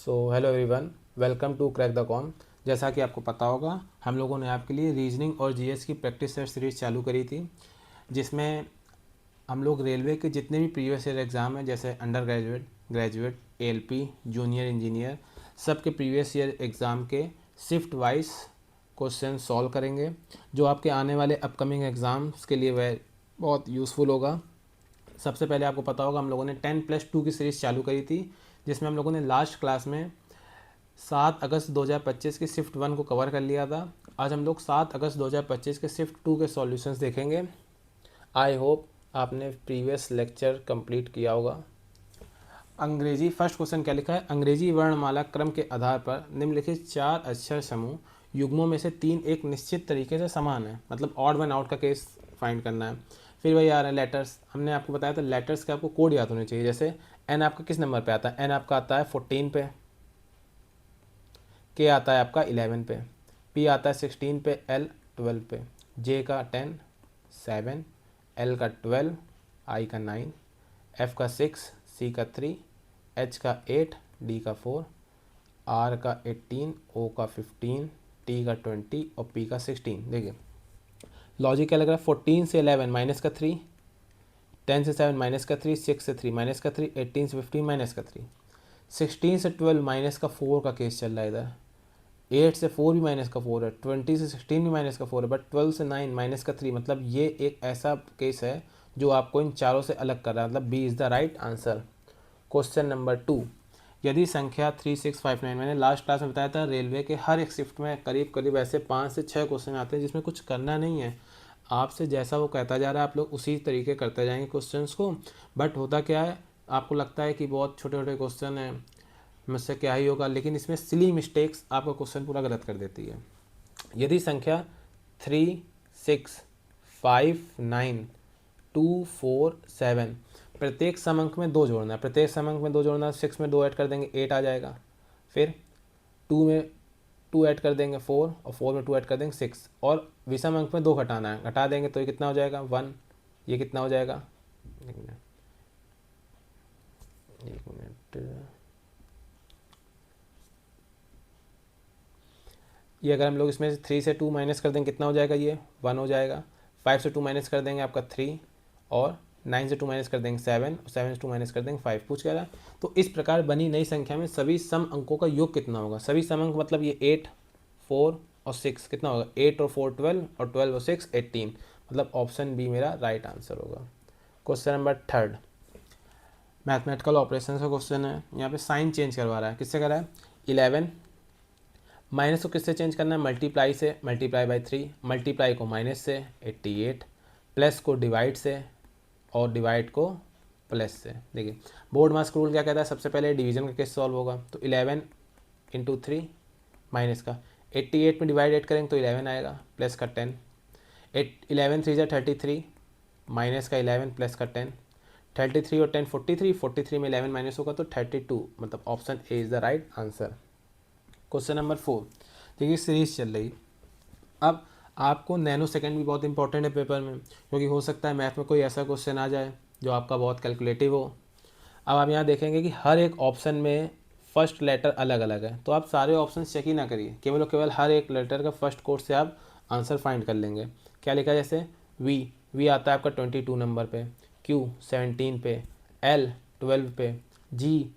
Hello everyone, welcome to crack the com. जैसा कि आपको पता होगा, हम लोगों ने आपके लिए रीजनिंग और जीएस की प्रैक्टिस सेट सीरीज़ चालू करी थी, जिसमें हम लोग रेलवे के जितने भी प्रीवियस ईयर एग्ज़ाम हैं, जैसे under graduate, graduate, LP, junior engineer, सब के प्रीवियस ईयर एग्ज़ाम के शिफ्ट वाइज क्वेश्चन सॉल्व करेंगे, जो आपके आने वाले अपकमिंग एग्ज़ाम्स के लिए वह बहुत यूज़फुल होगा। सबसे पहले आपको पता होगा, हम लोगों ने 10+2 की सीरीज़ चालू करी थी, जिसमें हम लोगों ने लास्ट क्लास में 7 अगस्त 2025 की शिफ्ट 1 को कवर कर लिया था। आज हम लोग 7 अगस्त 2025 के शिफ्ट 2 के सॉल्यूशंस देखेंगे। आई होप आपने प्रीवियस लेक्चर कंप्लीट किया होगा। अंग्रेजी फर्स्ट क्वेश्चन क्या लिखा है? अंग्रेजी वर्णमाला क्रम के आधार पर निम्नलिखित 4 अक्षर समूह युग्मों में से 3 एक निश्चित तरीके से समान है। मतलब ऑड वन आउट का केस फाइंड करना है। फिर वही आ रहा है लेटर्स। हमने आपको बताया था लेटर्स के आपको कोड याद होने चाहिए। जैसे एन आपका किस नंबर पे आता है? एन आपका आता है 14 पे, के आता है आपका 11 पे, पी आता है 16 पे, एल 12 पे, जे का 10, 7, एल का 12, आई का 9, एफ का 6, सी का 3, एच का 8, डी का 4, आर का 18, ओ का 15, टी का 20 और पी का 16। देखिए लॉजिक क्या लग रहा है? 14 से 11 माइनस का 3, 10 से 7 माइनस का 3, 6 से 3 माइनस का 3, 18 से 15 माइनस का 3, 16 से 12 माइनस का 4 का केस चल रहा है इधर, 8 से 4 भी माइनस का 4 है, 20 से 16 भी माइनस का 4 है, बट 12 से 9 माइनस का 3। मतलब ये एक ऐसा केस है जो आपको इन चारों से अलग कर रहा है। मतलब B is the right answer. Question number 2, यदि संख्या 3659, मैंने लास्ट क्लास में बताया था रेलवे के हर एक शिफ्ट में करीब करीब ऐसे 5 से 6 क्वेश्चन आते हैं, जिसमें कुछ करना नहीं है। आपसे जैसा वो कहता जा रहा है आप लोग उसी तरीके करते जाएंगे क्वेश्चंस को। बट होता क्या है, आपको लगता है कि बहुत छोटे छोटे क्वेश्चन हैं, मुझसे क्या ही होगा, लेकिन इसमें सिली मिस्टेक्स आपका क्वेश्चन पूरा गलत कर देती है। यदि संख्या 3, 6, 5, 9, 2, 4, 7 प्रत्येक समअंक में 2 जोड़ना है। प्रत्येक समअंक में 2 जोड़ना है। 6 में 2 ऐड कर देंगे 8 आ जाएगा। फिर 2 में 2 ऐड कर देंगे 4, और 4 में 2 ऐड कर देंगे 6, और विषम अंक में 2 घटाना है। घटा देंगे तो ये कितना हो जाएगा? 1। ये कितना हो जाएगा? एक मिनट, ये अगर हम लोग इसमें से 3 से 2 माइनस कर देंगे कितना हो जाएगा? ये 1 हो जाएगा। 5 से 2 माइनस कर देंगे आपका 3, और 9 से 2 माइनस कर देंगे 7, और 7 से 2 माइनस कर देंगे 5। पूछ कह रहा है तो इस प्रकार बनी नई संख्या में सभी सम अंकों का योग कितना होगा? सभी सम अंक मतलब ये 8, 4 और 6 कितना होगा? 8 और 4 12, और 12 और 6 18। मतलब ऑप्शन बी मेरा राइट आंसर होगा। क्वेश्चन नंबर 3, मैथमेटिकल ऑपरेशन का क्वेश्चन है। यहाँ पे साइन चेंज करवा रहा है। किससे कर रहा है? 11 माइनस को किससे चेंज करना है? मल्टीप्लाई से, मल्टीप्लाई बाई 3, मल्टीप्लाई को माइनस से 88, प्लस को डिवाइड से, और डिवाइड को प्लस से। देखिए बोर्ड मास्क रूल क्या कहता है? सबसे पहले डिवीजन का केस सॉल्व होगा, तो 11 इंटू 3 माइनस का 88 में डिवाइड 8 करेंगे तो 11 आएगा, प्लस का 10, 11 3 33, माइनस का 11 प्लस का 10, 33 और 10 43, 43 में 11 माइनस होगा तो 32। मतलब option A is the right answer. Question number 4, देखिए सीरीज चल रही। अब आपको नैनो सेकंड भी बहुत इंपॉर्टेंट है पेपर में, क्योंकि हो सकता है मैथ में कोई ऐसा क्वेश्चन आ जाए जो आपका बहुत कैलकुलेटिव हो। अब आप यहाँ देखेंगे कि हर एक ऑप्शन में फर्स्ट लेटर अलग अलग है, तो आप सारे ऑप्शन चेक ही ना करिए, केवल और केवल हर एक लेटर का फर्स्ट कोड से आप आंसर फाइंड कर लेंगे। क्या लिखा है? जैसे वी आता है आपका 22 नंबर पे, क्यू 17 पे, एल 12 पे, जी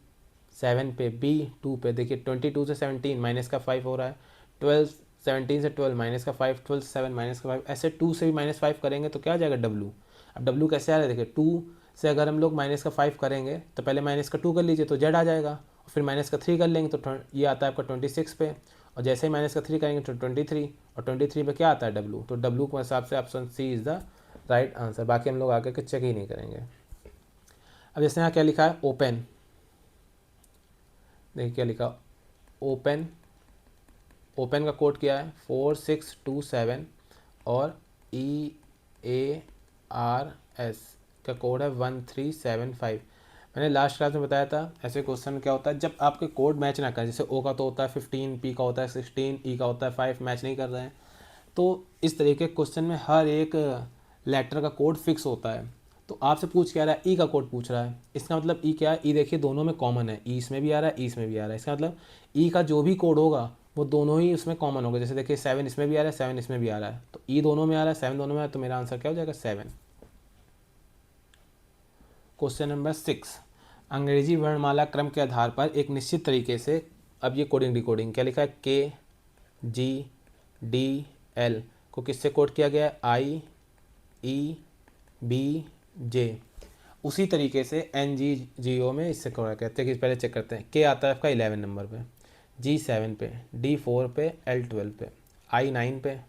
7 पे, बी 2 पे। देखिए 22 से 17 माइनस का 5 हो रहा है, 12 17 से 12 माइनस का 5, 12 से 7 माइनस का 5, ऐसे 2 से भी -5 करेंगे तो क्या आ जाएगा? डब्लू। अब डब्लू कैसे आ रहा है? देखिए 2 से अगर हम लोग माइनस का 5 करेंगे तो पहले माइनस का 2 कर लीजिए तो जेड आ जाएगा, और फिर माइनस का 3 कर लेंगे तो ये आता है आपका 26 पे, और जैसे ही माइनस का 3 करेंगे तो 23, और 23 पे क्या आता है? डब्लू। तो डब्लू के हिसाब से option C is the right answer. बाकी हम लोग आगे के चेक ही नहीं करेंगे। अब जैसे यहाँ क्या लिखा है? ओपन। देखिए क्या लिखा? ओपन। ओपन का कोड क्या है? 4627, और EARS का कोड है 1375। मैंने लास्ट क्लास में बताया था ऐसे क्वेश्चन में क्या होता है जब आपके कोड मैच ना करें। जैसे O का तो होता है 15, P का होता है 16, E का होता है 5, मैच नहीं कर रहे हैं, तो इस तरीके के क्वेश्चन में हर एक लेटर का कोड फिक्स होता है। तो आपसे पूछ क्या रहा है, ई का कोड पूछ रहा है। इसका मतलब ई क्या है, ई देखिए दोनों में कॉमन है, ई इसमें भी आ रहा है, ई इसमें भी आ रहा है। इसका मतलब ई का जो भी कोड होगा वो दोनों ही उसमें कॉमन होगा। जैसे देखिए 7 इसमें भी आ रहा है, 7 इसमें भी आ रहा है, तो ई दोनों में आ रहा है, 7 दोनों में आ रहा है, तो मेरा आंसर क्या हो जाएगा 7। क्वेश्चन नंबर 6, अंग्रेजी वर्णमाला क्रम के आधार पर एक निश्चित तरीके से, अब ये कोडिंग डिकोडिंग क्या लिखा है, के जी डी एल को किससे कोड किया गया है, आई ई बी जे। उसी तरीके से एन जी जी ओ में इससे कोड कहते हैं कि पहले चेक करते हैं। के आता है आपका 11 नंबर पे, जी 7 पे, डी 4 पे, एल 12 पे, आई 9 पे,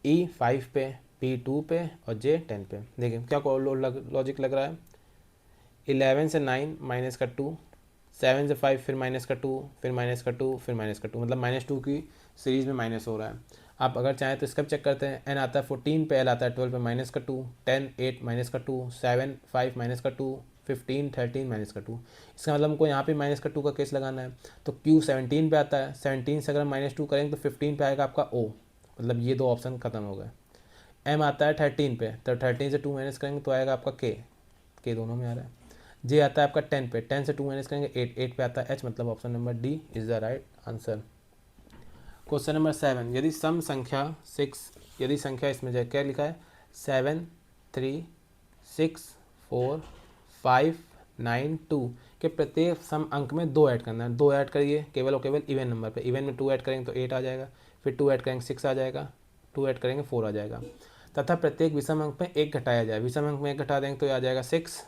ई 5 पे, पी 2 पे और जे 10 पे। देखिए क्या लॉजिक लग रहा है, 11 से 9 माइनस का 2, 7 से 5 फिर माइनस का 2, फिर माइनस का 2, फिर माइनस का 2, मतलब -2 की सीरीज़ में माइनस हो रहा है। आप अगर चाहें तो इसका भी चेक करते हैं। एन आता है 14 पे, एल आता है 12 पे, माइनस का 2, 10 8 माइनस का 2, 7 5 माइनस का 2, 15 13 माइनस का 2। इसका मतलब हमको यहाँ पे माइनस का 2 का केस लगाना है। तो क्यू 17 पे आता है, 17 से अगर -2 करेंगे तो 15 पे आएगा आपका ओ, मतलब ये दो ऑप्शन खत्म हो गए। एम आता है 13 पे, तो 13 से 2 माइनस करेंगे तो आएगा आपका के दोनों में आ रहा है। जे आता है आपका 10 पे, 10 से 2 माइनस करेंगे 8, 8 पे आता है एच, मतलब option number D is the right answer. Question number 7, यदि सम संख्या 6, यदि संख्या इसमें जाए क्या लिखा है, 7 3 6 4 5 9 2 के प्रत्येक सम अंक में 2 ऐड करना है। 2 ऐड करिए केवल और केवल इवन नंबर पे, इवन में 2 ऐड करेंगे तो 8 आ जाएगा, फिर 2 ऐड करेंगे 6 आ जाएगा, 2 ऐड करेंगे 4 आ जाएगा, तथा प्रत्येक विषम अंक में 1 घटाया जाए। विषम अंक में 1 घटा देंगे तो ये आ जाएगा 6,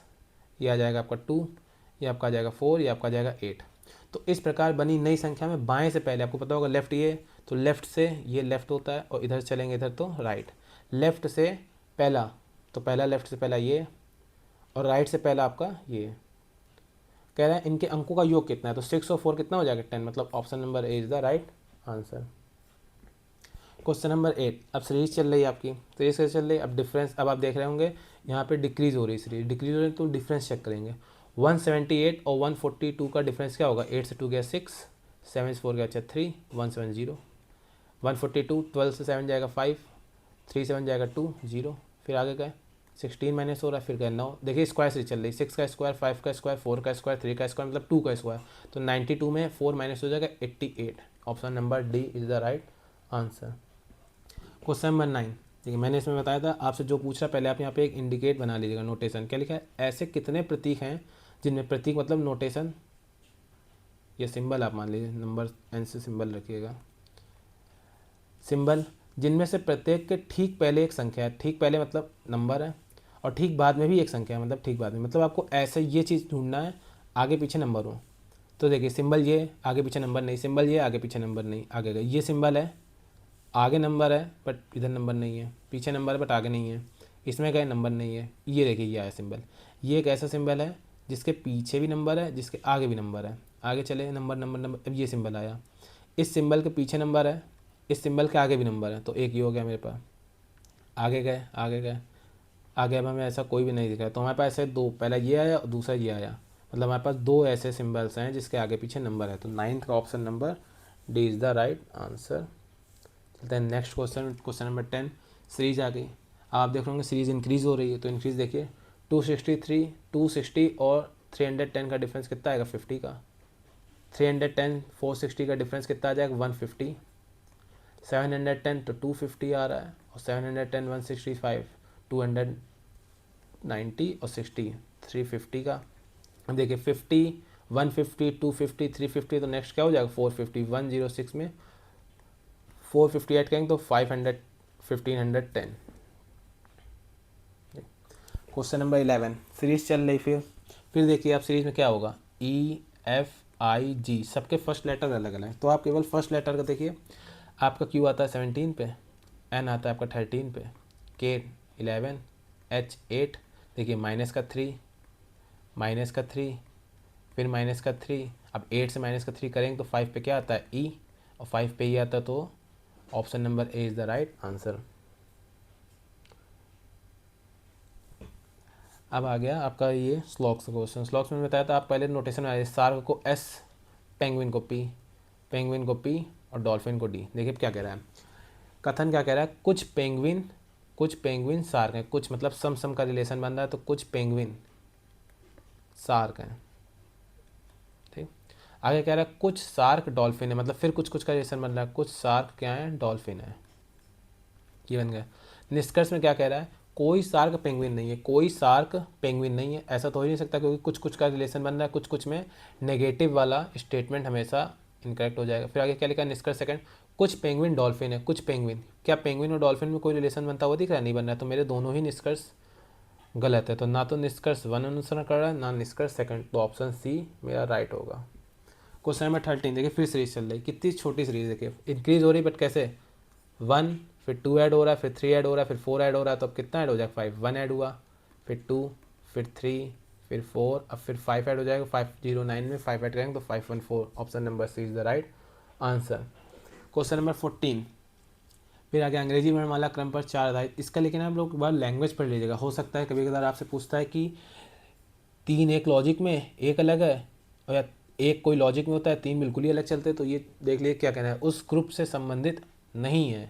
ये आ जाएगा आपका 2, ये आपका आ जाएगा 4, ये आपका आ जाएगा 8। तो इस प्रकार बनी नई संख्या में बाएं से पहले, आपको पता होगा लेफ्ट ये, तो लेफ्ट से ये लेफ्ट होता है और इधर चलेंगे इधर तो राइट। लेफ्ट से पहला, तो पहला लेफ्ट से पहला ये, और राइट से पहला आपका ये। कह रहा है इनके अंकों का योग कितना है, तो 6 और 4 कितना हो जाएगा 10, मतलब option number A is the right answer. Question number 8, अब सीरीज चल रही है आपकी, सीरीज कैसे चल रही है, अब डिफरेंस, अब आप देख रहे होंगे यहाँ पे डिक्रीज हो रही है सीरीज, डिक्रीज हो रही है तो डिफरेंस चेक करेंगे। 178 और 142 का डिफरेंस क्या होगा, 8 से 2 गया 6, 7 से 4 गया 3, 170। 142, 12 से 7 जाएगा 5, 3 7 जाएगा 2 0, फिर आगे गए 16 माइनस हो रहा है, फिर गए 9। देखिए स्क्वायर सीरीज चल रही, 6 का स्क्वायर, 5 का स्क्वायर, 4 का स्क्वायर, 3 का स्क्वायर, मतलब 2 का स्क्वायर, तो 92 में 4 माइनस हो जाएगा 88, option number D is the right answer. Question number 9, देखिए मैंने इसमें बताया था आपसे जो पूछ रहा पहले आप यहाँ पे एक इंडिकेट बना लीजिएगा, नोटेशन क्या लिखा है, ऐसे कितने प्रतीक हैं जिनमें प्रतीक मतलब नोटेशन, ये सिंबल आप मान लीजिए, नंबर एन से सिंबल रखिएगा, सिंबल जिनमें से प्रत्येक के ठीक पहले एक संख्या है, ठीक पहले मतलब नंबर है, और ठीक बाद में भी एक संख्या है, मतलब ठीक बाद में, मतलब आपको ऐसे ये चीज़ ढूंढना है आगे पीछे नंबर हो। तो देखिए सिंबल ये, आगे पीछे नंबर नहीं, सिंबल ये, आगे पीछे नंबर नहीं, आगे गए, ये सिंबल है, आगे नंबर है बट इधर नंबर नहीं है, पीछे नंबर है बट आगे नहीं है, इसमें गए नंबर नहीं है, ये देखिए ये आया सिंबल। ये एक ऐसा सिंबल है जिसके पीछे भी नंबर है, जिसके आगे भी नंबर है, आगे चले नंबर नंबर नंबर, अब ये सिंबल आया, इस सिंबल के पीछे नंबर है, इस सिंबल के आगे भी नंबर है, तो एक ये हो गया मेरे पास। आगे गए आगे गए आगे, अब हमें ऐसा कोई भी नहीं दिख रहा है, तो हमारे पास ऐसे दो, पहला ये आया और दूसरा ये आया, मतलब हमारे पास दो ऐसे सिंबल्स हैं जिसके आगे पीछे नंबर है, तो 9th का option number D is the right answer. चलते हैं next question, question number 10, series आ गई। आप देख रहे होंगे सीरीज इंक्रीज़ हो रही है, तो इंक्रीज़ देखिए 263, 260 और 310 का डिफरेंस कितना आएगा 50 का, 310 460 का डिफरेंस कितना आ जाएगा 150, 710 तो 250 आ रहा है, और 710 165 290 और 60 350 का। अब देखिए 50 150 250 350, तो नेक्स्ट क्या हो जाएगा 450, 106 में 450 ऐड करेंगे तो 500 1510। क्वेश्चन नंबर 11, सीरीज चल रही, फिर देखिए आप सीरीज में क्या होगा, ई एफ आई जी, सबके फर्स्ट लेटर अलग अलग है, तो आप केवल फर्स्ट लेटर का देखिए, आपका क्यू आता है 17 पे, एन आता है आपका 13 पे, के 11, एच 8, देखिए माइनस का 3, फिर माइनस का 3, अब 8 से माइनस का 3 करेंगे तो 5 पे क्या आता है ई, और 5 पे ई आता है, तो option number A is the right answer. अब आ गया आपका ये स्लॉक्स क्वेश्चन। स्लॉक्स में बताया था आप पहले नोटेशन में, सार्क को एस, पेंगुइन को पी, पेंगुइन को पी और डॉल्फिन को डी। देखिए क्या कह रहा है, कथन क्या कह रहा है, कुछ पेंगुइन कुछ पेंगुइन शार्क हैं, कुछ मतलब सम का रिलेशन बन रहा है, तो कुछ पेंगुइन शार्क हैं। ठीक, आगे कह रहा है कुछ शार्क डॉल्फिन है, मतलब फिर कुछ कुछ का रिलेशन बन रहा है, कुछ शार्क क्या है, डॉल्फिन है। ये बन गया। निष्कर्ष में क्या कह रहा है, कोई शार्क पेंगुइन नहीं है, कोई शार्क पेंगुइन नहीं है, ऐसा तो हो ही नहीं सकता, क्योंकि कुछ कुछ का रिलेशन बन रहा है, कुछ कुछ में नेगेटिव वाला स्टेटमेंट हमेशा इनकरेक्ट हो जाएगा। फिर आगे क्या लिखा है, निष्कर्ष सेकंड, कुछ पेंगुइन डॉल्फिन है, कुछ पेंगुइन, क्या पेंगुइन और डॉल्फिन में कोई रिलेशन बनता हुआ दिख रहा है, नहीं बन रहा है, तो मेरे दोनों ही निष्कर्ष गलत है। तो ना तो निष्कर्ष 1 अनुसरण कर रहा है, ना निष्कर्ष सेकंड, तो ऑप्शन सी मेरा राइट होगा। क्वेश्चन नंबर 13 देखिए, फिर सीरीज चल रही, कितनी छोटी सीरीज देखिए, इंक्रीज हो रही बट कैसे, 1 फिर 2 ऐड हो रहा है, फिर 3 ऐड हो रहा है, फिर 4 ऐड हो रहा है, तो अब कितना ऐड हो जाएगा, 5, 1 ऐड हुआ, फिर 2, फिर 3, फिर 4, अब फिर 5 ऐड हो जाएगा, 509 में 5 ऐड करेंगे तो 514, option number C is the right answer. Question number 14, फिर आगे अंग्रेजी वर्णमाला क्रम पर 4 आधारित, इसका लेकिन आप लोग बार लैंग्वेज पढ़ लीजिएगा, हो सकता है कभी कभार आपसे पूछता है कि 3 एक लॉजिक में एक अलग है, और या एक कोई लॉजिक में होता है 3 बिल्कुल ही अलग चलते हैं, तो ये देख लीजिए क्या कहना है, उस ग्रुप से संबंधित नहीं है।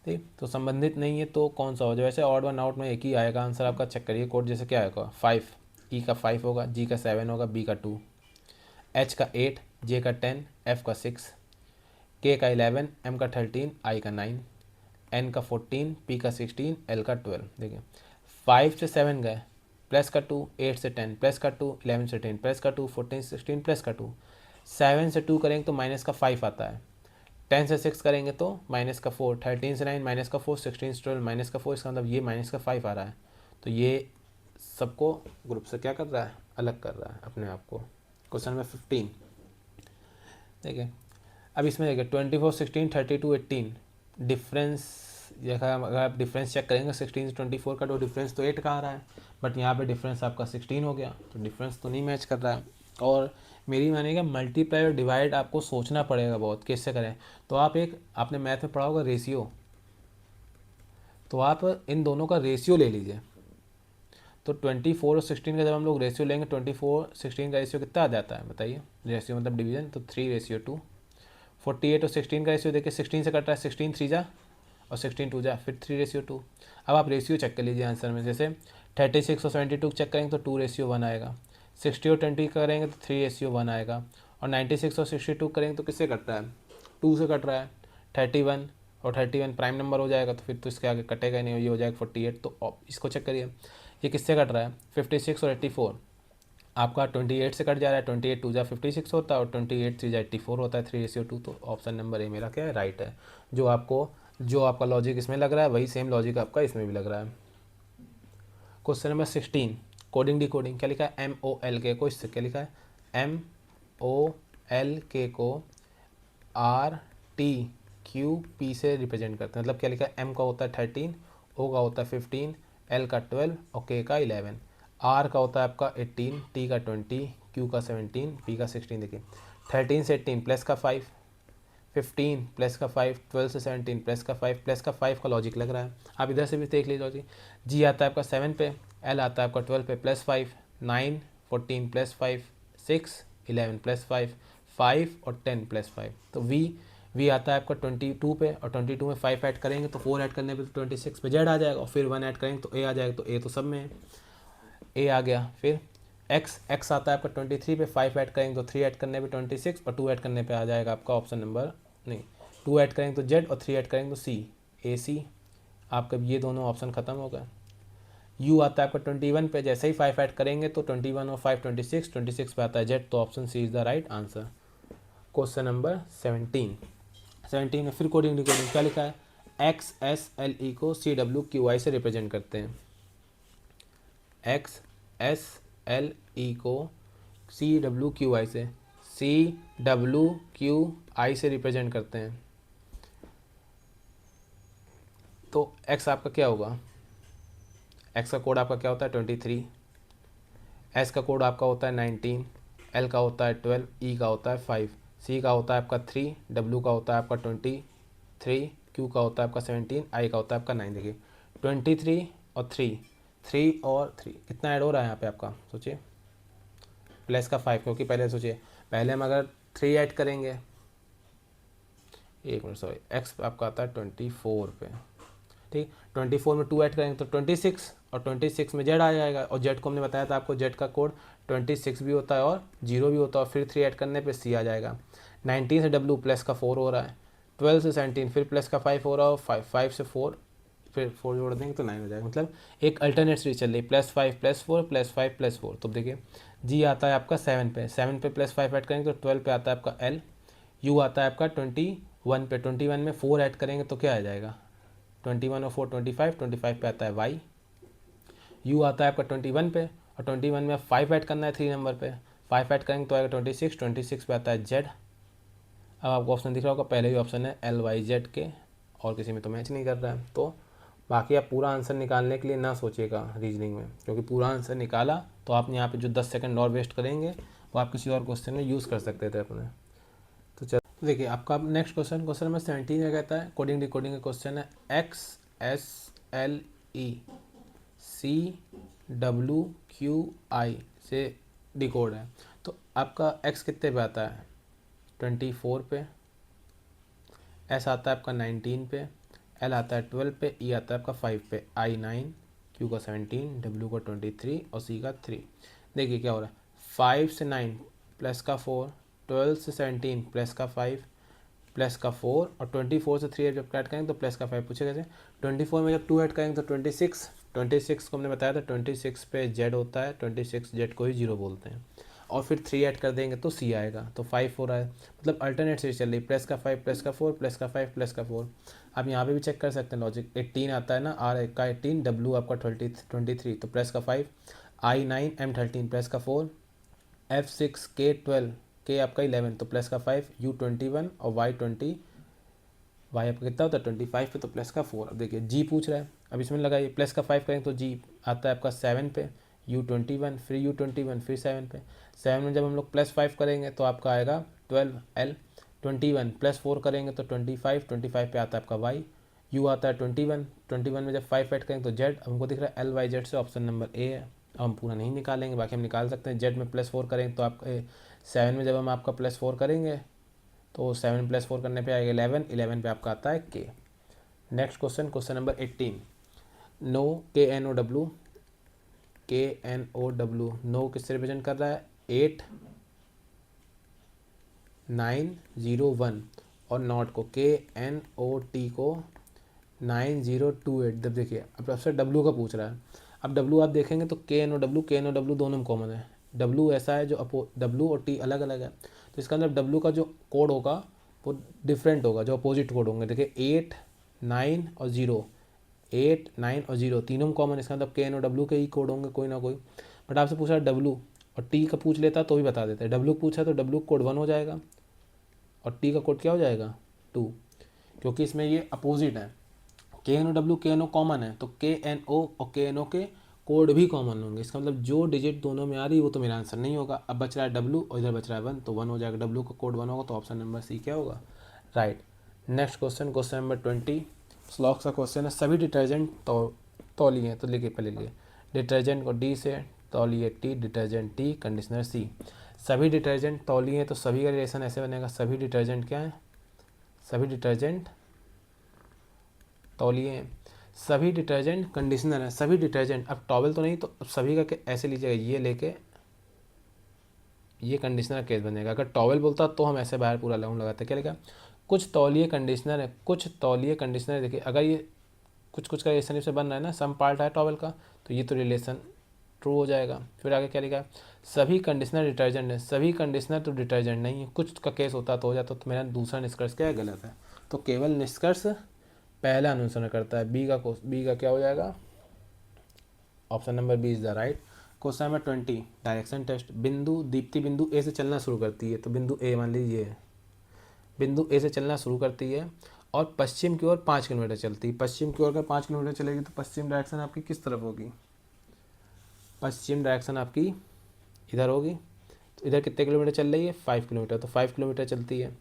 ठीक, तो संबंधित नहीं है तो कौन सा हो जाए, वैसे ऑड वन आउट में एक ही आएगा आंसर आपका, चेक करिए कोड, जैसे क्या आएगा 5, ई का 5 होगा, जी का 7 होगा, बी का 2, एच का 8, जे का 10, एफ का 6, के का 11, एम का 13, आई का 9, एन का 14, पी का 16, एल का 12। देखिए 5 से 7 गए, प्लस का 2, 8 से 10 प्लस का 2, 11 से 10 प्लस का 2, 14 से 16 प्लस का 2, 7 से 2 करेंगे तो माइनस का 5 आता है, 10 से 6 करेंगे तो माइनस का 4, 13 से 9 माइनस का 4, 16 से 12 माइनस का 4, इसका मतलब ये माइनस का 5 आ रहा है, तो ये सबको ग्रुप से क्या कर रहा है, अलग कर रहा है अपने आप को। क्वेश्चन नंबर 15 देखिए, अब इसमें देखिए 24, 16, 32, 18 डिफरेंस, अगर आप डिफरेंस चेक करेंगे 16 से 24 का, तो डिफरेंस तो 8 का आ रहा है, बट यहाँ पे डिफरेंस आपका 16 हो गया, तो डिफरेंस तो नहीं मैच कर रहा है। और मेरी मानेगा मल्टीप्लाई और डिवाइड आपको सोचना पड़ेगा बहुत, कैसे करें, तो आप एक आपने मैथ में पढ़ा होगा रेशियो, तो आप इन दोनों का रेशियो ले लीजिए, तो 24 और 16 का जब हम लोग रेशियो लेंगे, 24 16 का रेशियो कितना आ जाता है बताइए, रेशियो मतलब डिवीजन, तो 3:2। 48 और 16 का रेशियो देखिए, 16 से कट रहा है, 16 3 जा और 16 2 जा, फिर 3:2। अब आप रेशियो चेक कर लीजिए आंसर में, जैसे 36 और 72 चेक करेंगे तो 2:1 आएगा, 60 और 20 करेंगे तो 3:1 आएगा, और 96 और 62 करेंगे तो किससे कट रहा है, 2 से कट रहा है, 31 और 31 प्राइम नंबर हो जाएगा, तो फिर तो इसके आगे कटेगा नहीं, ये हो जाएगा 48। तो इसको चेक करिए, ये किससे कट रहा है, 56 और 84 आपका 28 से कट जा रहा है, 28 2 जा 56 होता है, और 28 3 जा 84 होता है, 3:2, तो ऑप्शन नंबर ए मेरा क्या है, राइट है। जो आपका लॉजिक इसमें लग रहा है वही सेम लॉजिक आपका इसमें भी लग रहा है। क्वेश्चन नंबर 16 कोडिंग डिकोडिंग, क्या लिखा है, MOLK को, इससे क्या लिखा है, MOLK को RTQP से रिप्रेजेंट करते हैं, मतलब क्या लिखा है, M का होता है 13, O का होता है 15, L का 12 और K का 11, R का होता है आपका 18, T का 20, Q का 17, P का 16। देखिए 13 से 18 प्लस का 5, 15 प्लस का 5, 12 से 17 प्लस का 5, प्लस का 5 का लॉजिक लग रहा है, आप इधर से भी देख लीजिए लॉजिक। जी आता है आपका 7 पे, L आता है आपका 12 पे, प्लस 5, 9, 14 प्लस 5, 6, 11 प्लस 5, 5 और 10 प्लस 5, तो V आता है आपका 22 पे, और 22 में 5 ऐड करेंगे तो 4 ऐड करने पे तो 26 पे Z आ जाएगा, और फिर 1 ऐड करेंगे तो A आ जाएगा, तो A तो सब में है, A आ गया। फिर X आता है आपका 23 पे, 5 ऐड करेंगे तो 3 ऐड करने पे 26, और 2 ऐड करने पे आ जाएगा आपका ऑप्शन नंबर, नहीं 2 ऐड करेंगे तो Z और 3 ऐड करेंगे तो C, AC। आपका ये दोनों ऑप्शन खत्म हो गए। U आता है आपका 21 पे, जैसे ही 5 ऐड करेंगे तो 21 और 5 26, 26 पे आता है Z, तो option C is the right answer. Question number 17 में फिर कोडिंग डिकोडिंग, क्या लिखा है, XSLE को CWQI से रिप्रेजेंट करते हैं, XSLE को CWQI से रिप्रेजेंट करते हैं, तो X आपका क्या होगा, X का कोड आपका क्या होता है 23, S का कोड आपका होता है 19, L का होता है 12, E का होता है 5, C का होता है आपका 3, W का होता है आपका 23, Q का होता है आपका 17, I का होता है आपका 9। देखिए 23 और 3 और 3 कितना ऐड हो रहा है यहाँ पे आपका, सोचिए प्लस का 5, क्योंकि पहले सोचिए, पहले हम अगर 3 ऐड करेंगे, एक मिनट सॉरी, X आपका आता है 24 पे, ठीक। 24 में 2 ऐड करेंगे तो 26, और 26 में जेड आ जाएगा, और जेड को हमने बताया था आपको जेड का कोड 26 भी होता है और 0 भी होता है, और फिर 3 ऐड करने पे सी आ जाएगा। 19 से डब्ल्यू प्लस का 4 हो रहा है, 12 से 17 फिर प्लस का 5 हो रहा है, 5 से 4 फिर 4 जोड़ देंगे तो 9 हो जाएगा। मतलब एक अल्टरनेट सीरीज चल रही है, +5 +4 +5 +4। तो देखिए जी आता है आपका 7 पे, 7 पे +5 ऐड करेंगे तो 12 पे आता है आपका एल। यू आता है आपका 21 पे, 21 में 4 ऐड करेंगे तो क्या आ जाएगा, 21 और 4 25, 25 पे आता है वाई। यू आता है आपका 21 पे, और 21 में 5 ऐड करना है 3 नंबर पे, 5 ऐड करेंगे तो आएगा 26, 26 पे आता है जेड। अब आपको ऑप्शन दिख रहा होगा, पहले ही ऑप्शन है LYZ के, और किसी में तो मैच नहीं कर रहा है। तो बाकी आप पूरा आंसर निकालने के लिए ना सोचिएगा रीजनिंग में, क्योंकि पूरा आंसर निकाला तो आप यहाँ पे जो 10 सेकंड और वेस्ट करेंगे वो आप किसी और क्वेश्चन में यूज़ कर सकते थे अपने। तो चल देखिए आपका नेक्स्ट क्वेश्चन, क्वेश्चन नंबर 17 क्या कहता है, कोडिंग डिकोडिंग का क्वेश्चन है। XSLECWQI से डिकोड है, तो आपका x कितने पे आता है, 24 पे, S आता है आपका 19 पे, L आता है 12 पे, E आता है आपका 5 पे, I 9, Q का 17, W का 23 और C का 3। देखिए क्या हो रहा है, 5 से 9 प्लस का 4, 12 से 17 प्लस का 5 प्लस का 4, और 24 से 3 जब ऐड करेंगे तो प्लस का 5। पूछे कैसे, 24 में जब 2 ऐड करेंगे तो 26, 26 को हमने बताया था 26 पे जेड होता है, 26 जेड को ही 0 बोलते हैं, और फिर 3 ऐड कर देंगे तो सी आएगा, तो 5 हो रहा है। मतलब अल्टरनेट सीरीज चल रही, प्लस का 5 प्लस का 4 प्लस का 5 प्लस का 4। आप यहाँ पे भी चेक कर सकते हैं लॉजिक, 18 आता है ना, R का 18, W आपका 23, तो प्लस का 5, I 9, M 13 प्लस का 4, F 6 K 12, K आपका 11 तो प्लस का 5, U 21 और Y 20, वाई आपका कितना होता है 25 पे, तो प्लस का 4। अब देखिए जी पूछ रहा है, अब इसमें लगाइए प्लस का 5 करेंगे तो जी आता है आपका 7 पे, U 21 फिर U 21 फिर 7 पे, 7 में जब हम लोग +5 करेंगे तो आपका आएगा 12 L, 21 + 4 करेंगे तो 25, 25 पे आता है आपका वाई। यू आता है 21, 21 में जब 5 ऐड करेंगे तो जेड, हमको दिख रहा है LYZ से ऑप्शन नंबर ए है। अब हम पूरा नहीं निकालेंगे, बाकी हम निकाल सकते हैं। जेड में +4 करेंगे तो आपका 7 में जब हम आपका +4 करेंगे तो 7 + 4 करने पे आएगा 11, 11 पे आपका आता है K. Next question, question number 18, know KNOW, KNOW know किससे रिप्रेजेंट कर रहा है, 8 9 0 1, और नॉट को KNOT को 9 0 2 8। जब देखिए अब आपसे डब्ल्यू का पूछ रहा है, अब डब्ल्यू आप देखेंगे तो KNOW दोनों में कॉमन है। डब्ल्यू ऐसा है जो डब्ल्यू और टी अलग अलग है, तो इसका अंदर डब्ल्यू का जो कोड होगा वो डिफरेंट होगा, जो अपोजिट कोड होंगे। देखिए 8 9 और 0, 8 9 और 0 तीनों में कॉमन, इसका मतलब KNOW के ही कोड होंगे कोई ना कोई। बट आपसे पूछा डब्ल्यू और टी का पूछ लेता तो भी बता देते, डब्ल्यू पूछा तो डब्ल्यू कोड 1 हो जाएगा और टी का कोड क्या हो जाएगा 2, क्योंकि इसमें ये अपोजिट है। KNOW KNO कॉमन है, तो KNO और KNO के कोड भी कॉमन होंगे। इसका मतलब जो डिजिट दोनों में आ रही है वो तो मेरा आंसर नहीं होगा। अब बच रहा है डब्ल्यू और इधर बच रहा है 1, तो 1 हो जाएगा, डब्ल्यू का कोड 1 होगा, तो ऑप्शन नंबर सी क्या होगा, right. Next question, question number 20, स्लॉक्स का क्वेश्चन है। सभी डिटर्जेंट तौलिए, तो लिखिए पहले लिए डिटर्जेंट को डी से, तौलिए टी, डिटर्जेंट टी, कंडीशनर सी। सभी डिटर्जेंट तौलिए, तो सभी का रिलेशन ऐसे बनेगा, सभी डिटर्जेंट क्या है, सभी डिटर्जेंट तौलिए हैं, सभी डिटर्जेंट कंडीशनर है, सभी डिटर्जेंट। अब टॉवल तो नहीं, तो अब सभी का ऐसे लीजिएगा, ये लेके ये कंडीशनर केस बनेगा। अगर टॉवल बोलता तो हम ऐसे बाहर पूरा लाउंड लगाते, क्या लिखा, कुछ तौलिए कंडीशनर है, कुछ तौलिए कंडीशनर। देखिए अगर ये कुछ कुछ का रिलेशन से बन रहा है ना, सम पार्ट है टॉवल का, तो ये तो रिलेशन ट्रू हो जाएगा। फिर आगे क्या लिखा, सभी कंडीशनर डिटर्जेंट है, सभी कंडीशनर तो डिटर्जेंट नहीं है, कुछ का केस होता तो हो जाता। तो मेरा दूसरा निष्कर्ष क्या है, गलत है। तो केवल निष्कर्ष पहला अनुसरण करता है, बी का क्या हो जाएगा, option number B is the right. Question number 20, direction test. बिंदु दीप्ति बिंदु ए से चलना शुरू करती है, तो बिंदु ए मान लीजिए, बिंदु ए से चलना शुरू करती है और पश्चिम की ओर 5 किलोमीटर चलती है। पश्चिम की ओर अगर 5 किलोमीटर चलेगी तो पश्चिम डायरेक्शन आपकी किस तरफ होगी, पश्चिम डायरेक्शन आपकी इधर होगी। तो इधर कितने किलोमीटर चल रही है, 5 किलोमीटर, तो 5 किलोमीटर चलती है।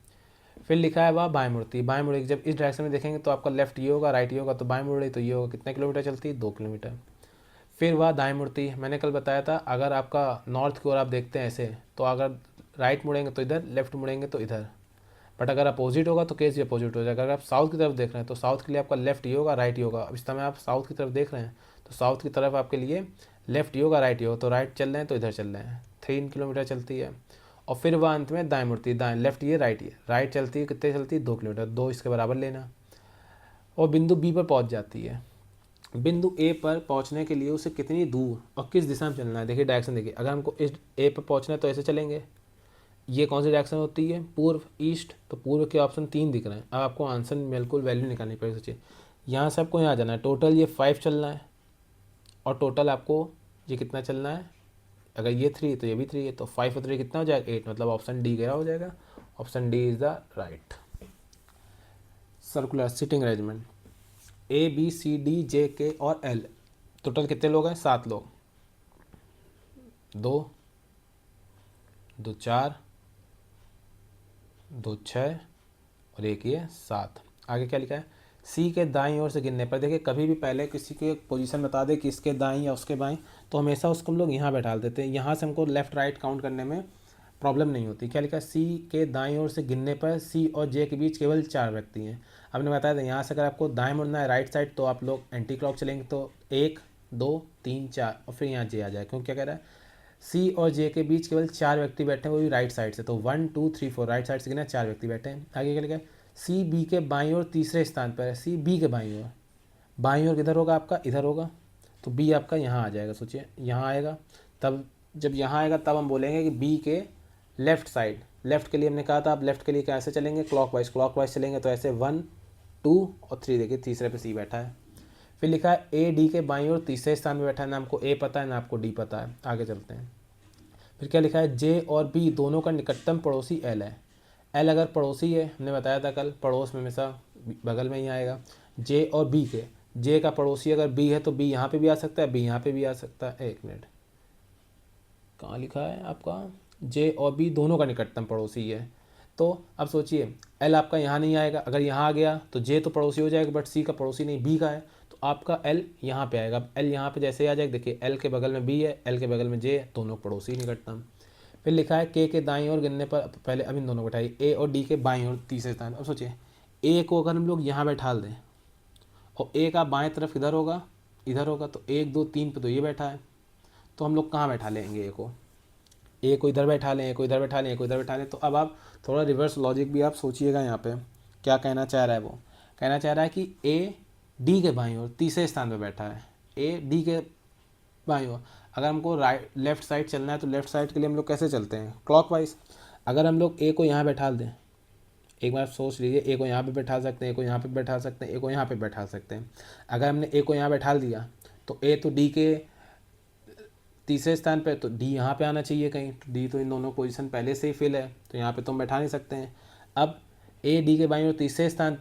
फिर लिखा है वह बाएं मुड़ती है, बाएं मुड़ेगी। जब इस डायरेक्शन में देखेंगे तो आपका लेफ्ट ये होगा, राइट ये होगा, तो बाएं मुड़ रही तो ये होगा, कितने किलोमीटर चलती है, 2 किलोमीटर। फिर वह दाएं मुड़ती है, मैंने कल बताया था, अगर आपका नॉर्थ की ओर आप देखते हैं ऐसे, तो अगर राइट मुड़ेंगे तो इधर, लेफ्ट मुड़ेंगे तो इधर। बट अगर अपोजिट होगा तो केस भी अपोजिट हो जाएगा। अगर आप साउथ की तरफ देख रहे हैं तो साउथ के लिए आपका लेफ्ट ही होगा, राइट ही होगा। अब इस समय आप साउथ की तरफ देख रहे हैं तो साउथ की तरफ आपके लिए लेफ्ट ही होगा, राइट ही होगा। तो राइट चल रहे हैं तो इधर चल रहे हैं, 3 किलोमीटर चलती है। और फिर वह अंत में दाएं मुड़ती है, दाएं लेफ्ट ये राइट ये, राइट चलती है कितने चलती है 2 किलोमीटर, 2 इसके बराबर लेना। और बिंदु बी पर पहुंच जाती है। बिंदु ए पर पहुंचने के लिए उसे कितनी दूर और किस दिशा में चलना है, देखिए डायरेक्शन देखिए। अगर हमको इस ए पर पहुंचना है तो ऐसे चलेंगे। ये कौन सी डायरेक्शन होती है, पूर्व ईस्ट, तो पूर्व के ऑप्शन 3 दिख रहे हैं। अब आपको आंसर बिल्कुल वैल्यू निकालनी पड़ेगी। सोचिए यहाँ से आपको यहाँ जाना है, टोटल ये 5 चलना है और टोटल आपको ये कितना चलना है, अगर ये 3 तो ये भी 3 है, तो 5 और 3 कितना हो जाएगा 8, मतलब ऑप्शन डी गया हो जाएगा। Option D is the right. Circular sitting arrangement, A B C D J K और एल, टोटल कितने लोग हैं 7 लोग, 2 2 4 2 6 और एक ये 7। आगे क्या लिखा है, सी के दाईं ओर से गिनने पर, देखिए कभी भी पहले किसी के पोजीशन बता दे कि इसके दाईं या उसके बाईं तो हमेशा उसको हम लोग यहाँ बैठा देते हैं। यहाँ से हमको लेफ्ट राइट काउंट करने में प्रॉब्लम नहीं होती। क्या लिखा है, सी के दाईं ओर से गिनने पर सी और जे के बीच केवल 4 व्यक्ति हैं। आपने बताया था यहाँ से अगर आपको दाएं मुड़ना है राइट साइड तो आप लोग एंटी क्लॉक चलेंगे, तो 1 2 3 4 और फिर यहाँ जे आ जाए। क्योंकि क्या कह रहा है, सी और जे के बीच केवल 4 व्यक्ति बैठे हैं, वो भी राइट साइड से, तो 1 2 3 4 राइट साइड से गिना 4 व्यक्ति बैठे हैं। आगे क्या लिखा है, सी बी के बाईं ओर तीसरे स्थान पर है। सी बी के बाईं ओर, बाईं ओर किधर होगा आपका, इधर होगा, तो बी आपका यहाँ आ जाएगा। सोचिए यहाँ आएगा, तब जब यहाँ आएगा तब हम बोलेंगे कि बी के लेफ्ट साइड, लेफ्ट के लिए हमने कहा था आप लेफ्ट के लिए कैसे चलेंगे, क्लॉकवाइज चलेंगे, तो ऐसे 1 2 और 3, देखिए तीसरे पे सी बैठा है। फिर लिखा है ए डी के बाईं ओर तीसरे स्थान में बैठा है, ना हमको ए पता है ना आपको डी पता है। आगे चलते हैं, फिर क्या लिखा है, जे और बी दोनों का निकटतम पड़ोसी एल है। एल अगर पड़ोसी है, हमने बताया था कल, पड़ोस में हमेशा बगल में ही आएगा। जे और बी के, जे का पड़ोसी अगर बी है तो बी यहाँ पे भी आ सकता है, बी यहाँ पे भी आ सकता है। एक मिनट, कहाँ लिखा है आपका, जे और बी दोनों का निकटतम पड़ोसी है। तो अब सोचिए एल आपका यहाँ नहीं आएगा, अगर यहाँ आ गया तो जे तो पड़ोसी हो जाएगा बट सी का पड़ोसी नहीं, बी का है, तो आपका एल यहाँ पे आएगा। एल यहाँ पे जैसे ही आ जाएगा, देखिए एल के बगल में बी है, एल के बगल में जे, दोनों पड़ोसी निकटतम। फिर लिखा है के दाईं ओर गिनने पर, पहले अब इन दोनों को बैठाइए, ए और डी के बाईं ओर तीसरे स्थान। अब सोचिए ए को अगर हम लोग यहाँ बैठा दें और ए का बाएं तरफ किधर होगा, इधर होगा, तो 1 2 3 पे तो ये बैठा है, तो हम लोग कहाँ बैठा लेंगे ए को इधर बैठा लें, ए को इधर बैठा लें, ए को इधर बैठा लें। तो अब आप थोड़ा रिवर्स लॉजिक भी आप सोचिएगा, यहाँ पे क्या कहना चाह रहा है, वो कहना चाह रहा है कि ए डी के बाईं ओर तीसरे स्थान पे बैठा है, ए डी के बाईं ओर। अगर हमको राइट लेफ्ट साइड चलना है तो लेफ्ट साइड के लिए हम लोग कैसे चलते हैं, क्लॉकवाइज। अगर हम लोग ए को यहाँ बैठा दें, एक बार सोच लीजिए, ए को यहाँ पे बैठा सकते हैं, ए को यहाँ पे बैठा सकते हैं, ए को यहाँ पे बैठा सकते हैं। अगर हमने ए को यहाँ बैठा दिया तो ए तो डी के तीसरे स्थान पे, तो डी यहाँ पे आना चाहिए कहीं, तो डी तो इन दोनों पोजीशन पहले से ही फिल है, तो यहाँ पे तो हम बैठा नहीं सकते हैं। अब ए डी के बाईं ओर तीसरे स्थान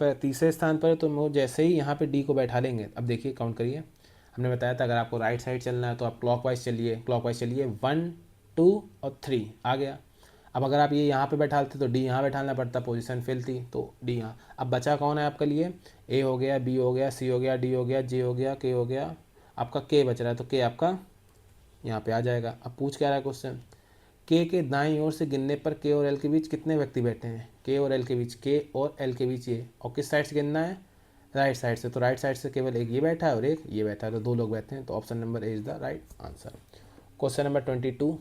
पर तो हम जैसे ही यहाँ पे डी को बैठा लेंगे। अब देखिए काउंट करिए, हमने बताया था अगर आपको राइट साइड चलना है तो आप क्लॉकवाइज चलिए, 1 2 और 3 आ गया। अब अगर आप ये यहाँ पे बैठाते तो डी यहाँ बैठाना पड़ता, पोजीशन फिल थी, तो डी यहाँ। अब बचा कौन है आपके लिए, ए हो गया, बी हो गया, सी हो गया, डी हो गया, जे हो गया, के हो गया, आपका के बच रहा है, तो के आपका यहाँ पे आ जाएगा। अब पूछ क्या रहा है क्वेश्चन, के दाईं ओर से गिनने पर के और एल के बीच कितने व्यक्ति बैठे हैं, के और एल के बीच, के और एल के बीच ये, और किस साइड से गिनना है, राइट साइड से, तो राइट साइड से केवल एक ये बैठा है और एक ये बैठा है, तो 2 लोग बैठे हैं, तो option number A is the right answer. Question number 22,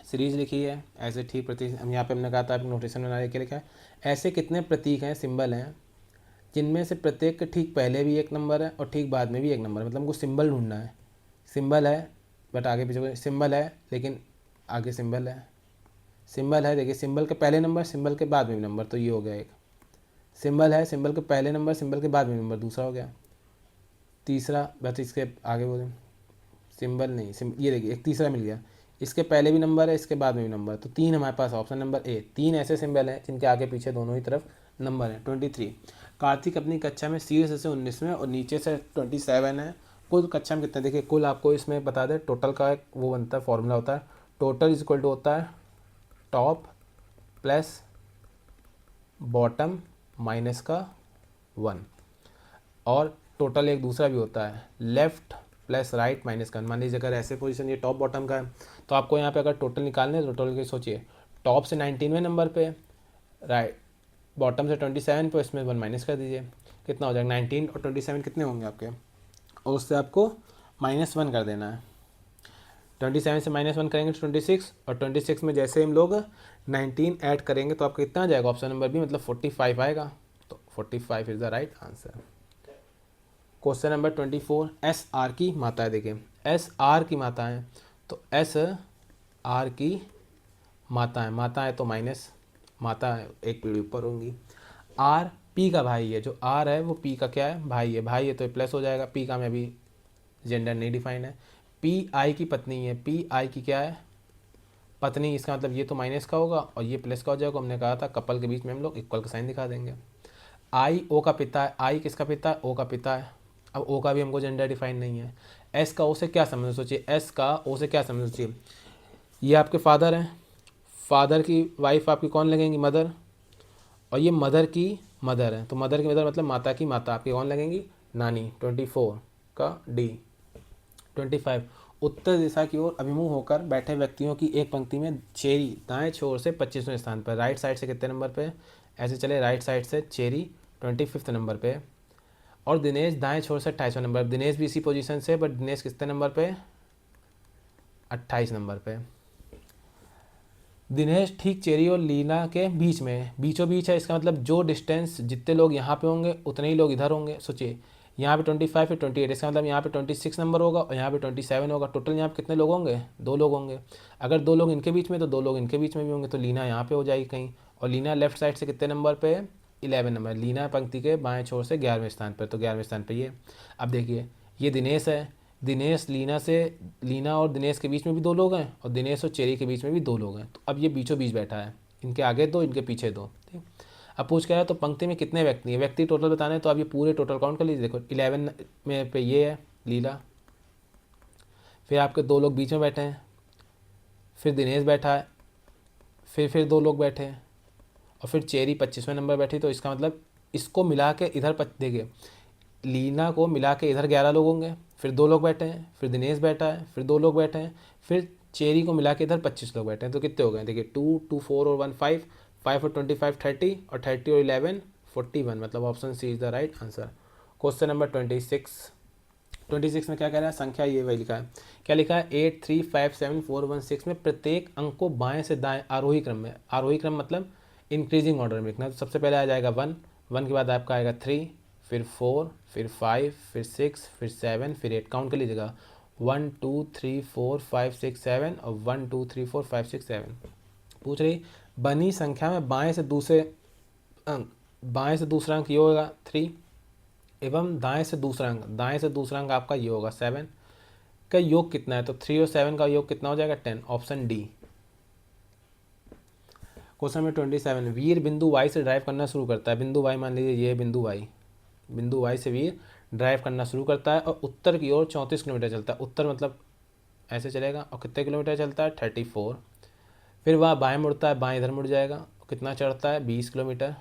series लिखी है, ऐसे ठीक प्रतीक, हम यहाँ पे हमने कहा था आप नोटेशन बना के लिखा है, ऐसे कितने प्रतीक हैं, सिंबल हैं, जिनमें से प्रत्येक के ठीक पहले भी 1 नंबर है और ठीक बाद में भी 1 नंबर है। मतलब हमको सिंबल ढूंढना है, सिंबल है बट आगे पीछे सिंबल है, लेकिन आगे सिंबल है, देखिए सिंबल के पहले नंबर, सिंबल के बाद में भी नंबर, तो ये हो गया एक। सिंबल है, सिंबल के पहले नंबर, सिंबल के बाद में नंबर, दूसरा हो गया। तीसरा बस इसके आगे बोले सिंबल नहीं, ये देखिए एक तीसरा मिल गया, इसके पहले भी नंबर है, इसके बाद में भी नंबर, तो 3 हमारे पास, ऑप्शन नंबर ए। 3 ऐसे सिंबल हैं जिनके आगे पीछे दोनों ही तरफ नंबर है। 23, कार्तिक अपनी कक्षा में शीर्ष से 19वें और नीचे से 27 है, कुल कक्षा में कितने, देखिए कुल आपको इसमें बता दें, टोटल का एक वो बनता है, फॉर्मूला होता है, टोटल इज इक्वल टू होता है टॉप प्लस बॉटम माइनस का 1, और टोटल एक दूसरा भी होता है लेफ्ट प्लस राइट माइनस का। मान लीजिए अगर ऐसे पोजीशन ये टॉप बॉटम का है तो आपको यहाँ पे अगर टोटल निकालने तो टोटल के सोचिए, टॉप से 19वें नंबर पे, राइट बॉटम से 27 पे इसमें 1 माइनस कर दीजिए, कितना हो जाएगा 19 और 27 कितने होंगे आपके, और उससे आपको -1 कर देना है। 27 से -1 करेंगे तो 26, और 26 में जैसे हम लोग 19 ऐड करेंगे तो आपका कितना आ जाएगा, ऑप्शन नंबर बी मतलब 45 आएगा। तो 45 is the right answer. Question number 24, S R की माता है। देखिए एस आर की माता है, तो एस आर की माता है तो माइनस, माता है एक पीढ़ी ऊपर होंगी। आर पी का भाई है, जो आर है वो पी का क्या है, भाई है तो प्लस हो जाएगा। पी का में अभी जेंडर नहीं डिफाइन है। पी आई की पत्नी है, पी आई की क्या है, पत्नी, इसका मतलब ये तो माइनस का होगा और ये प्लस का हो जाएगा। हमने कहा था कपल के बीच में हम लोग इक्वल का साइन दिखा देंगे। आई ओ का पिता है, आई किसका पिता है, ओ का पिता है। अब ओ का भी हमको जेंडर डिफाइन नहीं है। एस का ओ से क्या संबंध सोचिए, एस का ओ से क्या संबंध सोचिए, ये आपके फादर हैं, फादर की वाइफ आपकी कौन लगेंगी, मदर, और ये मदर की मदर है, तो मदर की मदर मतलब माता की माता आपकी कौन लगेंगी, नानी। 24 का डी। 25, उत्तर दिशा की ओर अभिमुख होकर बैठे व्यक्तियों की एक पंक्ति में चेरी दाएं छोर से 25वें स्थान पर, राइट साइड से कितने नंबर पे, ऐसे चले राइट साइड से चेरी 25 नंबर पे, और दिनेश दाएं छोर से 28वें नंबर। दिनेश भी इसी पोजीशन से, बट दिनेश कितने नंबर पे, 28 नंबर पे। दिनेश ठीक चेरी और लीना के बीच में, बीचों बीच है, इसका मतलब जो डिस्टेंस जितने लोग यहाँ पे होंगे उतने ही लोग इधर होंगे। सोचिए यहाँ पे 25 है 28, इसका मतलब यहाँ पे 26 नंबर होगा और यहाँ पे 27 होगा। टोटल यहाँ पे कितने लोग होंगे, 2 लोग होंगे। अगर 2 लोग इनके बीच में तो 2 लोग इनके बीच में भी होंगे, तो लीना यहाँ पे हो जाएगी कहीं। और लीना लेफ्ट साइड से कितने नंबर पे, 11 नंबर। लीना पंक्ति के बाएं छोर से 11वें स्थान पर, तो 11वें स्थान पर ये। अब देखिए ये दिनेश है, दिनेश लीना और दिनेश के बीच में भी 2 लोग हैं, और दिनेश और चेरी के बीच में भी 2 लोग हैं। तो अब ये बीचों बीच बैठा है, इनके आगे 2 इनके पीछे 2, ठीक। अब पूछ क्या है, तो पंक्ति में कितने व्यक्ति हैं, व्यक्ति टोटल बताना है, तो आप ये पूरे टोटल काउंट कर लीजिए। देखो 11 में पे ये है लीला, फिर आपके 2 लोग बीच में बैठे हैं, फिर दिनेश बैठा है, फिर 2 लोग बैठे हैं, और फिर चेरी 25वें नंबर बैठी। तो इसका मतलब इसको मिला के इधर देखिए लीना को मिला के इधर 11 लोग होंगे, फिर 2 लोग बैठे हैं, फिर दिनेश बैठा है, फिर 2 लोग बैठे हैं, फिर चेरी को मिला के इधर 25 लोग बैठे हैं। तो कितने हो गए देखिए 2 2 4 और 1 5, 5 और 25 30, और 30 और 11 41, मतलब option C is the right answer. Question number 26 में क्या कह रहा है, संख्या ये वही लिखा है, क्या लिखा है 8 3 5 7 4 1 6 में प्रत्येक अंक को बाएं से दाएं आरोही क्रम में, आरोही क्रम मतलब इंक्रीजिंग ऑर्डर में लिखना। तो सबसे पहले आ जाएगा 1, 1 के बाद आपका आएगा 3, फिर 4, फिर 5, फिर 6, फिर 7, फिर 8, काउंट कर लीजिएगा 1 2 3 4 5 6 7, और 1 2 3 4 5 6 7। पूछ रही बनी संख्या में बाएं से दूसरे अंक, बाएं से दूसरा अंक ये होगा 3, एवं दाएं से दूसरा अंक आपका ये होगा 7 का योग कितना है, तो 3 और 7 का योग कितना हो जाएगा 10, ऑप्शन डी। क्वेश्चन नंबर 27, वीर बिंदु वाई से ड्राइव करना शुरू करता है। बिंदु वाई मान लीजिए ये बिंदु वाई से वीर ड्राइव करना शुरू करता है और उत्तर की ओर 34 किलोमीटर चलता है। उत्तर मतलब ऐसे चलेगा, और कितने किलोमीटर चलता है 34। फिर वह बाएं मुड़ता है, बाएं इधर मुड़ जाएगा, कितना चढ़ता है 20 किलोमीटर।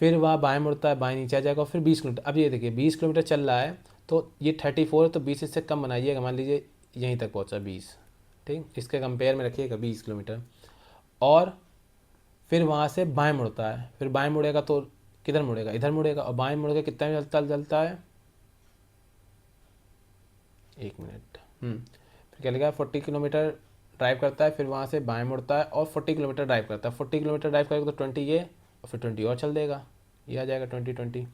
फिर वह बाएं मुड़ता है, बाएं नीचे आ जाएगा, और फिर 20 किलोमीटर। अब ये देखिए 20 किलोमीटर चल रहा है, तो ये 34 है, तो 20 इससे कम बनाइएगा, मान लीजिए यहीं तक पहुँचा 20, ठीक, इसके कंपेयर में रखिएगा 20 किलोमीटर। और फिर वहाँ से बाएं मुड़ता है, फिर बाएं मुड़ेगा तो किधर मुड़ेगा, इधर मुड़ेगा, और बाएं मुड़ के कितना चलता है 1 मिनट, फिर क्या लिखा है 40 किलोमीटर ड्राइव करता है, फिर वहाँ से बाएं मुड़ता है और 40 किलोमीटर ड्राइव करता है। 40 किलोमीटर ड्राइव करेगा तो 20 ये, और फिर 20 और चल देगा, ये आ जाएगा 20।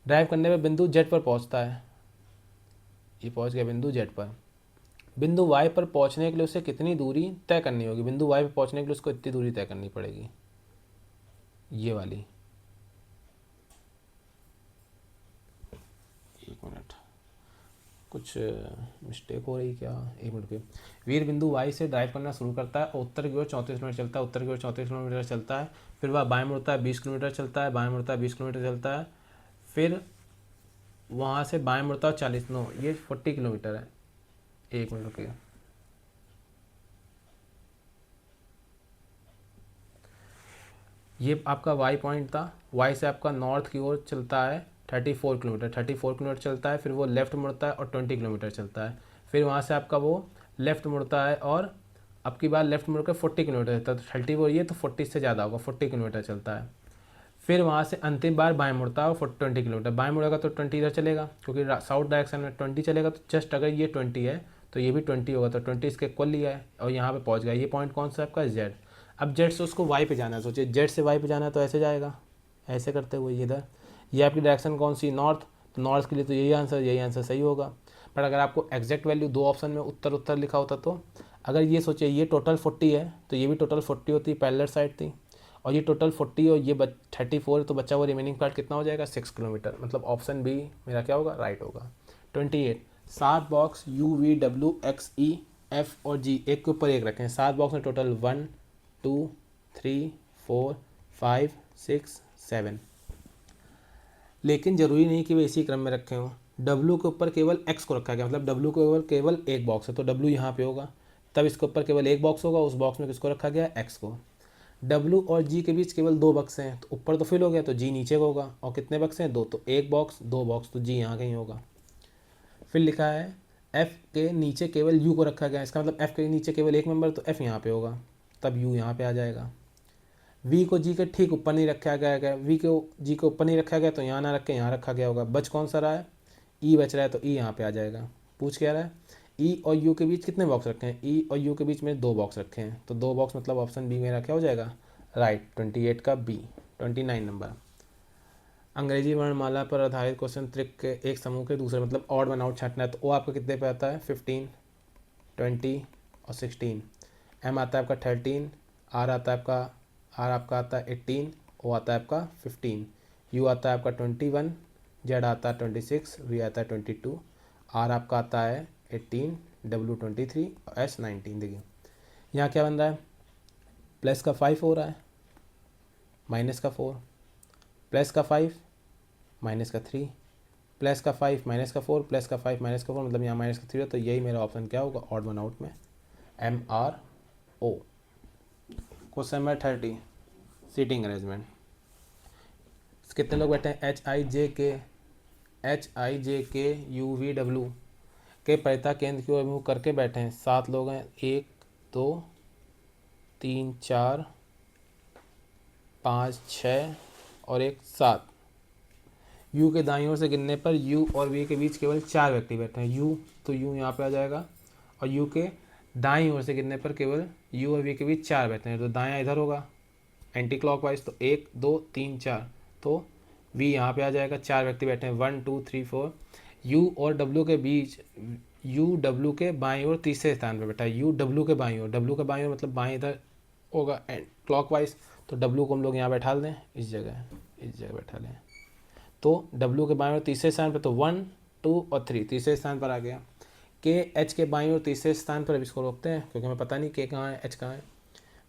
ड्राइव करने में बिंदु जेड पर पहुँचता है, ये पहुँच गया बिंदु जेड पर। बिंदु वाई पर पहुँचने के लिए उसे कितनी दूरी तय करनी होगी, बिंदु वाई पर पहुँचने के लिए उसको इतनी दूरी तय करनी पड़ेगी, ये वाली। 1 मिनट, कुछ मिस्टेक हो रही क्या, 1 मिनट पे। वीर बिंदु वाई से ड्राइव करना शुरू करता है और उत्तर की ओर 34 किलोमीटर चलता है, उत्तर की ओर 34 किलोमीटर चलता है। फिर वह बाएं मुड़ता है, 20 किलोमीटर चलता है, बाएं मुड़ता है 20 किलोमीटर चलता है। फिर वहाँ से बाएं मुड़ता है 40, नो ये 40 किलोमीटर है, 1 मिनट रुकिए। ये आपका वाई पॉइंट था, वाई से आपका नॉर्थ की ओर चलता है 34 किलोमीटर चलता है। फिर वो लेफ़्ट मुड़ता है और 20 किलोमीटर चलता है। फिर वहाँ से आपका वो लेफ़्ट मुड़ता है और अब की बार लेफ्ट मुड़ कर 40 किलोमीटर चलता है, तो 34 ये तो 40 से ज़्यादा होगा, 40 किलोमीटर चलता है। फिर वहाँ से अंतिम बार बाएं मुड़ता है 20 किलोमीटर, बाएं मुड़ेगा तो 20 इधर चलेगा, क्योंकि साउथ डायरेक्शन में 20 चलेगा, तो जस्ट अगर ये 20 है तो ये भी 20 होगा, तो 20 इसके इक्वल लिया है और यहाँ पे पहुँच गया। ये पॉइंट कौन सा है आपका, जेड। अब जेड से उसको वाई पे जाना है, सोचिए जेड से वाई पे जाना है तो ऐसे जाएगा, ऐसे करते हुए इधर। ये आपकी डायरेक्शन कौन सी, नॉर्थ, तो नॉर्थ के लिए तो यही आंसर सही होगा। पर अगर आपको एग्जैक्ट वैल्यू दो ऑप्शन में उत्तर उत्तर लिखा होता तो अगर ये सोचिए ये टोटल 40 है तो ये भी टोटल 40 होती, पैरेलल साइड थी, और ये टोटल 40 और ये 34 है, तो बच्चा हुआ रिमेनिंग पार्ट कितना हो जाएगा, 6 किलोमीटर। मतलब ऑप्शन बी मेरा क्या होगा, राइट होगा। 28 7 box you V W x E F और जी एक के ऊपर एक रखें। 7 बॉक्स में टोटल 1 2 3 4 5 6 7, लेकिन ज़रूरी नहीं कि वे इसी क्रम में रखे हों। W के ऊपर केवल X को रखा गया, मतलब W के ऊपर केवल एक बॉक्स है तो W यहाँ पे होगा, तब इसके ऊपर केवल एक बॉक्स होगा, उस बॉक्स में किसको रखा गया, X को। W और G के बीच केवल दो बक्से हैं, तो ऊपर तो फिल हो गया तो G नीचे को होगा, और कितने बक्से हैं, दो, तो एक बॉक्स दो बॉक्स, तो G यहाँ कहीं होगा। फिर लिखा है F के नीचे केवल U को रखा गया, इसका मतलब F के नीचे केवल एक मेंबर, तो F यहाँ पे होगा, तब U यहाँ पे आ जाएगा। V को G के ठीक ऊपर नहीं रखा गया है, V को G के ऊपर नहीं रखा गया तो यहाँ ना रख के यहाँ रखा गया होगा। बच कौन सा रहा है, E बच रहा है, तो E यहाँ पे आ जाएगा। पूछ क्या रहा है, E और U के बीच कितने बॉक्स रखे हैं, E और U के बीच में दो बॉक्स रखे हैं, तो दो बॉक्स मतलब ऑप्शन बी मेरा क्या हो जाएगा, राइट। 28 का बी। 29 नंबर, अंग्रेजी वर्णमाला पर आधारित क्वेश्चन त्रिक के एक समूह के दूसरे, मतलब ऑड वन आउट छांटना है, तो ओ आपका कितने पे आता है, 15 20 और 16। M आता है आपका 13, R आपका आता है 18, O आता है आपका 15, U आता है आपका 21, Z आता है 26, V आता है 22, R आपका आता है 18, W 23 और S 19। देखिए यहाँ क्या बन रहा है, प्लस का 5 हो रहा है, माइनस का 4, प्लस का 5 माइनस का 3, प्लस का 5 माइनस का 4, प्लस का 5 माइनस का 4, मतलब यहाँ माइनस का 3 है, तो यही मेरा ऑप्शन क्या होगा, ऑड वन आउट में MRO। Question number 30, seating arrangement. कितने लोग बैठे हैं, HIJK के परिता केंद्र की ओर मुँह करके बैठे हैं। 7 लोग हैं, 1 2 3 4 5 6 और 1 7। U के दाईं ओर से गिनने पर U और V के बीच केवल 4 व्यक्ति बैठे हैं। U तो U यहाँ पे आ जाएगा, और U के दाईं ओर से गिनने पर केवल U और V के बीच 4 बैठे हैं, तो दायां इधर होगा एंटी क्लॉकवाइज, तो 1 2 3 4, तो V यहाँ पे आ जाएगा। 4 व्यक्ति बैठे हैं, 1 2 3 4। U और W के बीच, U W के बाईं ओर तीसरे स्थान पर बैठा है, U W के बाईं ओर, W के बाईं ओर मतलब बाएं इधर होगा क्लॉकवाइज, तो W को हम लोग यहाँ बैठा दें, इस जगह बैठा लें, तो W के बाईं ओर तीसरे स्थान पर, तो 1 2 और 3 तीसरे स्थान पर आ गया। K H के बाईं ओर तीसरे स्थान पर, अब इसको रोकते हैं क्योंकि हमें पता नहीं K कहाँ है, H कहाँ है।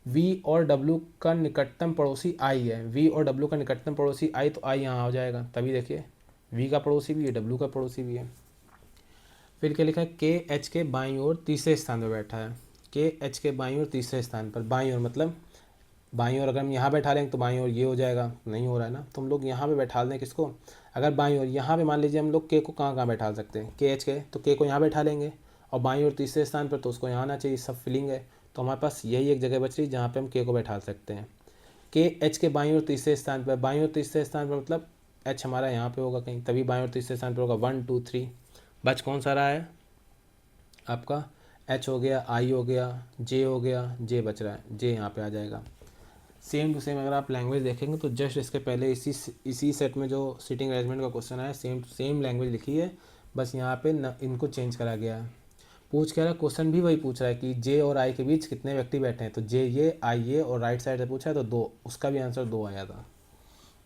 V और W का निकटतम पड़ोसी I है, V और W का निकटतम पड़ोसी I, तो I यहाँ हो जाएगा, तभी देखिए V का पड़ोसी भी है, W का पड़ोसी भी है। फिर क्या लिखा है, K H के बाईं ओर तीसरे स्थान पर बैठा है, K H के बाईं ओर तीसरे स्थान पर, बाईं ओर मतलब बाईं ओर अगर हम यहाँ बैठा लेंगे तो बाईं ओर ये हो जाएगा, नहीं हो रहा है ना, तो हम लोग यहाँ पे बैठा दें किसको, अगर बाईं ओर यहाँ पे मान लीजिए हम लोग K को कहाँ बैठा सकते हैं, KH के, तो K को यहाँ बैठा लेंगे, और बाईं ओर तीसरे स्थान पर तो उसको यहाँ आना चाहिए, सब फिलिंग है, तो हमारे पास यही एक जगह बच रही जहाँ पे हम K को बैठा सकते हैं। KH के बाईं ओर तीसरे स्थान पर, बाईं ओर तीसरे स्थान पर मतलब H हमारा यहाँ पे होगा कहीं, तभी बाईं ओर तीसरे स्थान पर होगा। 1 2 3, बच कौन सा रहा है आपका, H हो गया, I हो गया, J हो गया, J बच रहा है, J यहाँ पे आ जाएगा। सेम टू सेम अगर आप लैंग्वेज देखेंगे तो जस्ट इसके पहले इसी सेट में जो सीटिंग अरेंजमेंट का क्वेश्चन आया, सेम टू सेम लैंग्वेज लिखी है, बस यहाँ पे इनको चेंज करा गया है। पूछ क्या रहा है, क्वेश्चन भी वही पूछ रहा है कि J और I के बीच कितने व्यक्ति बैठे हैं, तो J ये, I ये, और राइट साइड से पूछा है तो 2, उसका भी आंसर 2 आया था।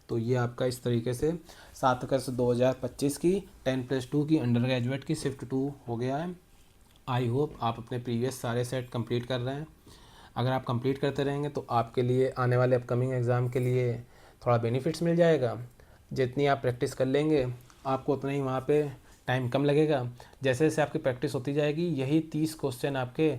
तो ये आपका इस तरीके से 7 अगस्त 2025 की 10+2 की अंडर ग्रेजुएट की शिफ्ट 2 हो गया है। आई होप आप अपने प्रीवियस सारे सेट कंप्लीट कर रहे हैं। अगर आप कंप्लीट करते रहेंगे तो आपके लिए आने वाले अपकमिंग एग्ज़ाम के लिए थोड़ा बेनिफिट्स मिल जाएगा। जितनी आप प्रैक्टिस कर लेंगे आपको उतना ही वहाँ पे टाइम कम लगेगा। जैसे जैसे आपकी प्रैक्टिस होती जाएगी यही 30 क्वेश्चन आपके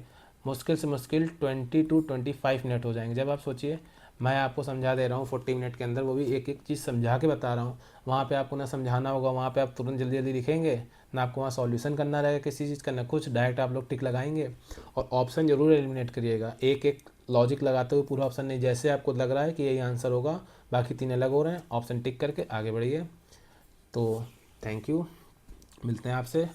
मुश्किल से मुश्किल 20 to 25 मिनट हो जाएंगे। जब आप सोचिए मैं आपको समझा दे रहा हूँ 40 मिनट के अंदर, वो भी एक एक चीज़ समझा के बता रहा हूँ, वहाँ पे आपको ना समझाना होगा, वहाँ पे आप तुरंत जल्दी जल्दी लिखेंगे, ना आपको वहाँ सॉल्यूशन करना रहेगा किसी चीज़ का, ना कुछ, डायरेक्ट आप लोग टिक लगाएंगे। और ऑप्शन जरूर एलिमिनेट करिएगा, एक एक लॉजिक लगाते हुए पूरा ऑप्शन नहीं, जैसे आपको लग रहा है कि यही आंसर होगा बाकी 3 अलग हो रहे हैं, ऑप्शन टिक करके आगे बढ़िए। तो थैंक यू, मिलते हैं आपसे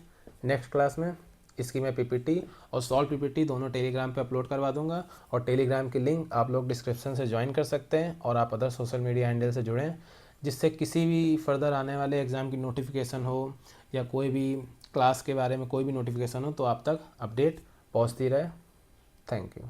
नेक्स्ट क्लास में। इसकी मैं पीपीटी और सॉल्व पीपीटी दोनों टेलीग्राम पे अपलोड करवा दूंगा, और टेलीग्राम की लिंक आप लोग डिस्क्रिप्शन से ज्वाइन कर सकते हैं, और आप अदर सोशल मीडिया हैंडल से जुड़ें, जिससे किसी भी फर्दर आने वाले एग्ज़ाम की नोटिफिकेशन हो या कोई भी क्लास के बारे में कोई भी नोटिफिकेशन हो तो आप तक अपडेट पहुंचती रहे। Thank you.